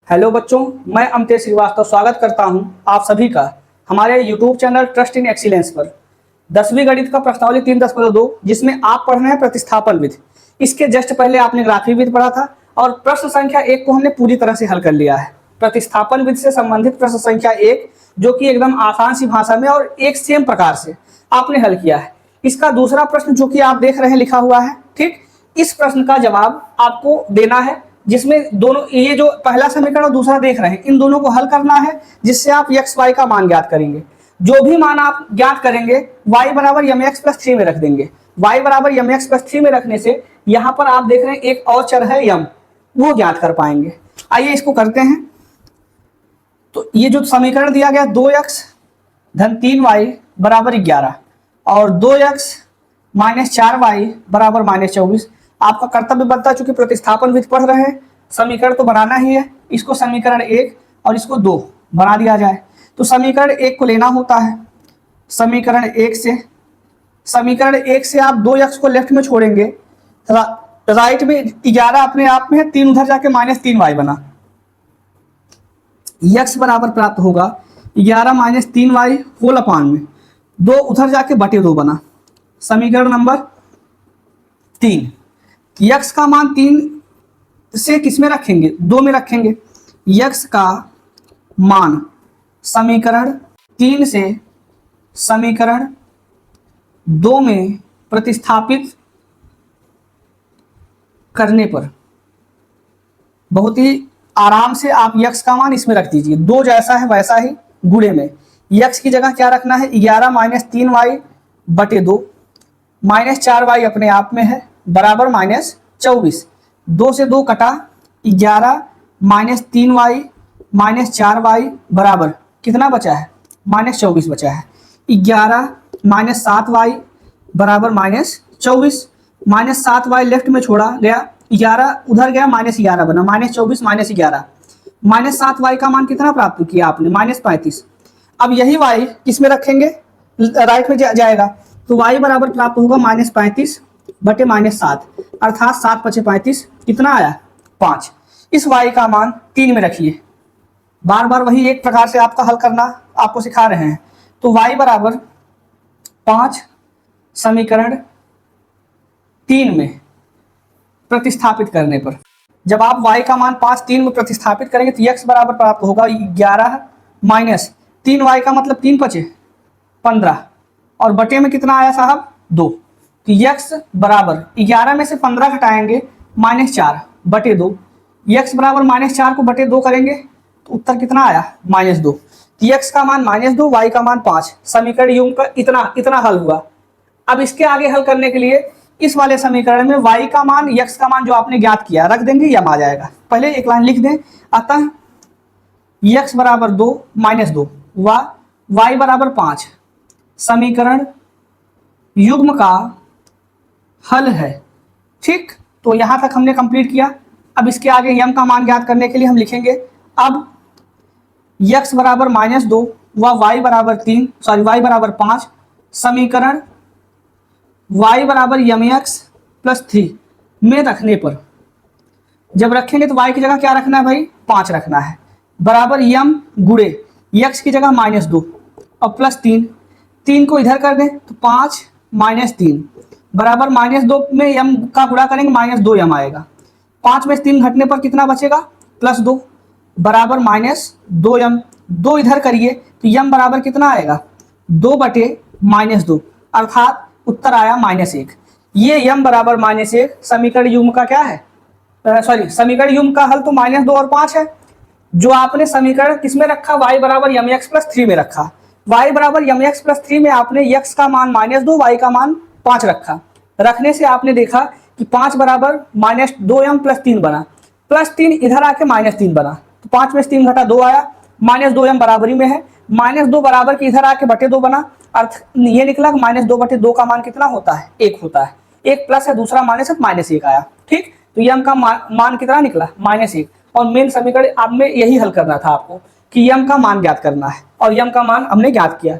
Hello बच्चों, मैं अमतेश श्रीवास्तव स्वागत करता हूं आप सभी का हमारे YouTube channel trust in excellence पर। 10वीं गणित का प्रश्नावली 3.10.2 जिसमें आप पढ़ रहे हैं प्रतिस्थापन विधि। इसके जस्ट पहले आपने ग्राफी विधि पढ़ा था और प्रश्न संख्या 1 को हमने पूरी तरह से हल कर लिया है। प्रतिस्थापन विधि से संबंधित प्रश्न संख्या 1 जो कि एकदम आसान सी भाषा में और एक सेम प्रकार से आपने हल किया है। इसका दूसरा प्रश्न जो कि आप देख रहे हैं लिखा हुआ है, ठीक, इस प्रश्न का जवाब आपको देना है, जिसमें दोनों ये जो पहला समीकरण और दूसरा देख रहे हैं इन दोनों को हल करना है, जिससे आप x y का मान ज्ञात करेंगे। जो भी मान आप ज्ञात करेंगे y बराबर mx प्लस 3 में रख देंगे। y बराबर mx प्लस 3 में रखने से यहाँ पर आप देख रहे हैं एक और चर है m, वो ज्ञात कर पाएंगे। आइए इसको करते हैं। तो ये जो समीकरण दिया गया 2x धन 3y बराबर 11 और 2x माइनस 4y बराबर माइनस 24। आपका कर्तव्य बनता है, चूंकि प्रतिस्थापन विधि पढ़ रहे हैं, समीकरण तो बनाना ही है। इसको समीकरण 1 और इसको 2 बना दिया जाए। तो समीकरण 1 को लेना होता है। समीकरण 1 से आप 2x को लेफ्ट में छोड़ेंगे, राइट में 11 अपने आप में है, 3 उधर जाके माइनस 3y बना। x बराबर प्राप्त होगा 11 माइनस 3y होल अपान में 2 उधर जाके बटे 2 बना। समीकरण नंबर 3, x का मान 3 से किस में रखेंगे? 2 में रखेंगे। x का मान समीकरण 3 से समीकरण 2 में प्रतिस्थापित करने पर बहुत ही आराम से आप x का मान इसमें रख दीजिए। 2 जैसा है वैसा ही गुणे में x की जगह क्या रखना है? 11 माइनस 3y बटे 2 माइनस 4y अपने आप में है बराबर माइनस 24। 2 से 2 कटा, 11 माइनस 3y माइनस 4y बराबर कितना बचा है? माइनस 24 बचा है। 11 माइनस 7y बराबर माइनस 24। माइनस 7y लेफ्ट में छोड़ा गया, 11 उधर गया, माइनस 11 बना। माइनस 24 माइनस 11, माइनस 7y का मान कितना प्राप्त किया आपने? माइनस 35। अब यही y किस में रखेंगे? राइट में जाएगा, तो y बराबर प्राप्त होगा माइनस 35 बटे माइनस 7, अर्थात 7 पचे 35, कितना आया? 5। इस y का मान 3 में रखिए। बार बार वही एक प्रकार से आपका हल करना आपको सिखा रहे हैं। तो y बराबर 5 समीकरण 3 में प्रतिस्थापित करने पर, जब आप y का मान 5 3 में प्रतिस्थापित करेंगे तो x बराबर प्राप्त होगा 11 माइनस 3y का मतलब 3 पचे 15 और बटे में कितना आया साहब? 2। तो x बराबर 11 में से 15 घटाएंगे माइनस 4 बटे 2। x बराबर माइनस 4 को बटे 2 करेंगे तो उत्तर कितना आया? माइनस 2। तो x का मान माइनस 2, y का मान 5। समीकरण युग्म का इतना हल हुआ। अब इसके आगे हल करने के लिए इस वाले समीकरण में y का मान x का मान जो आपने ज्ञात किया रख देंगे, यम आ जाएगा। पहले एक लाइन लिख दें, अतः x बराबर 2 माइनस 2 व y बराबर 5 समीकरण युग्म का हल है। ठीक, तो यहां तक हमने कंप्लीट किया। अब इसके आगे यम का मान ज्ञात करने के लिए हम लिखेंगे, अब x बराबर माइनस 2 व y बराबर 5 समीकरण y बराबर mx प्लस 3 में रखने पर, जब रखेंगे तो y की जगह क्या रखना है भाई? 5 रखना है बराबर m गुणे x की जगह माइनस 2 और प्लस 3 को इधर कर दें तो 5 माइनस 3 बराबर माइनस 2 में m का गुणा करेंगे माइनस 2m आएगा। 5 में 3 घटने पर कितना बचेगा? प्लस 2 बराबर माइनस 2m। 2 इधर करिए तो m बराबर कितना आएगा? 2 बटे माइनस 2, अर्थात उत्तर आया माइनस 1। ये m बराबर माइनस 1 समीकरण युग्म का क्या है? समीकरण युग्म का हल तो माइनस 2 और 5 है। जो आपने समीकरण किसमें रखा? y बराबर mx प्लस 3 में रखा। y बराबर mx प्लस 3 में आपने x का मान माइनस 2, y का मान 5 रखा। रखने से आपने देखा कि 5 बराबर माइनस 2m प्लस 3 बना, प्लस 3 इधर आके माइनस 3 बना। तो 5 में से 3 घटा 2 आया, माइनस 2m बराबरी में है, माइनस 2 बराबर के इधर आके बटे 2 बना। अर्थ ये निकला कि माइनस 2 बटे 2 का मान कितना होता है? 1 होता है। एक प्लस है, दूसरा माइनस है, माइनस 1 आया। ठीक, तो यम का मान कितना निकला? माइनस 1। और मेन समीकरण आप में यही हल करना था आपको कि यम का मान ज्ञात करना है, और यम का मान हमने ज्ञात किया।